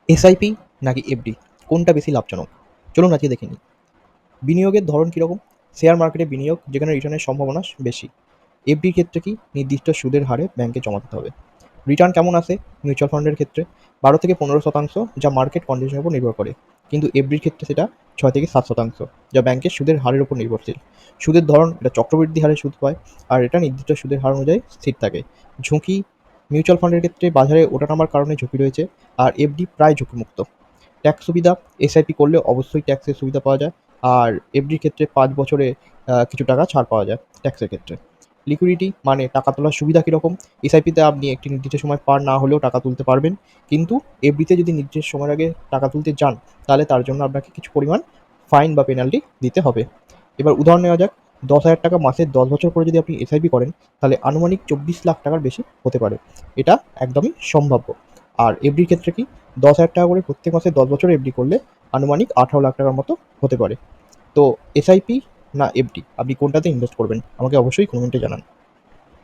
SIP নাকি FD, কোনটা বেশি লাভজনক? চলুন আজকে দেখে নিই। বিনিয়োগের ধরন কীরকম? শেয়ার মার্কেটে বিনিয়োগ, যেখানে রিটার্নের সম্ভাবনা বেশি। এফডির ক্ষেত্রে কি? নির্দিষ্ট সুদের হারে ব্যাংকে জমা দিতে হবে। রিটার্ন কেমন আসে? মিউচুয়াল ফান্ডের ক্ষেত্রে 12 থেকে 15%, যা মার্কেট কন্ডিশনের উপর নির্ভর করে। কিন্তু এফডির ক্ষেত্রে সেটা 6 থেকে 7%, যা ব্যাংকের সুদের হারের উপর নির্ভরশীল। সুদের ধরন, এটা চক্রবৃদ্ধি হারে সুদ পায়, আর এটা নির্দিষ্ট সুদের হার অনুযায়ী স্থির থাকে। ঝুঁকি, মিউচুয়াল ফান্ডের ক্ষেত্রে বাজারে ওঠানামার কারণে ঝুঁকি রয়েছে, আর এফডি প্রায় ঝুঁকিমুক্ত। ট্যাক্স সুবিধা, এসআইপি করলে অবশ্যই ট্যাক্সের সুবিধা পাওয়া যায়, আর এফডির ক্ষেত্রে 5 বছরে কিছু টাকা ছাড় পাওয়া যায় ট্যাক্সের ক্ষেত্রে। লিকুইডিটি মানে টাকা তোলার সুবিধা কীরকম? এসআইপিতে আপনি একটি নির্দিষ্ট সময় পার না হলেও টাকা তুলতে পারবেন, কিন্তু এফডিতে যদি নির্দিষ্ট সময়ের আগে টাকা তুলতে যান, তাহলে তার জন্য আপনাকে কিছু পরিমাণ ফাইন বা পেনাল্টি দিতে হবে। এবার উদাহরণ নেওয়া যাক, 10,000 টাকা মাসে 10 বছর করে যদি আপনি এসআইপি করেন, তাহলে আনুমানিক 24 লাখ টাকার বেশি হতে পারে। এটা একদমই সম্ভাব্য। আর এফডির ক্ষেত্রে কি? 10,000 টাকা করে প্রত্যেক মাসে 10 বছর এফডি করলে আনুমানিক 18 লাখ টাকার মতো হতে পারে। তো এসআইপি না এফডি, আপনি কোনটাতে ইনভেস্ট করবেন? আমাকে অবশ্যই কমেন্টে জানান।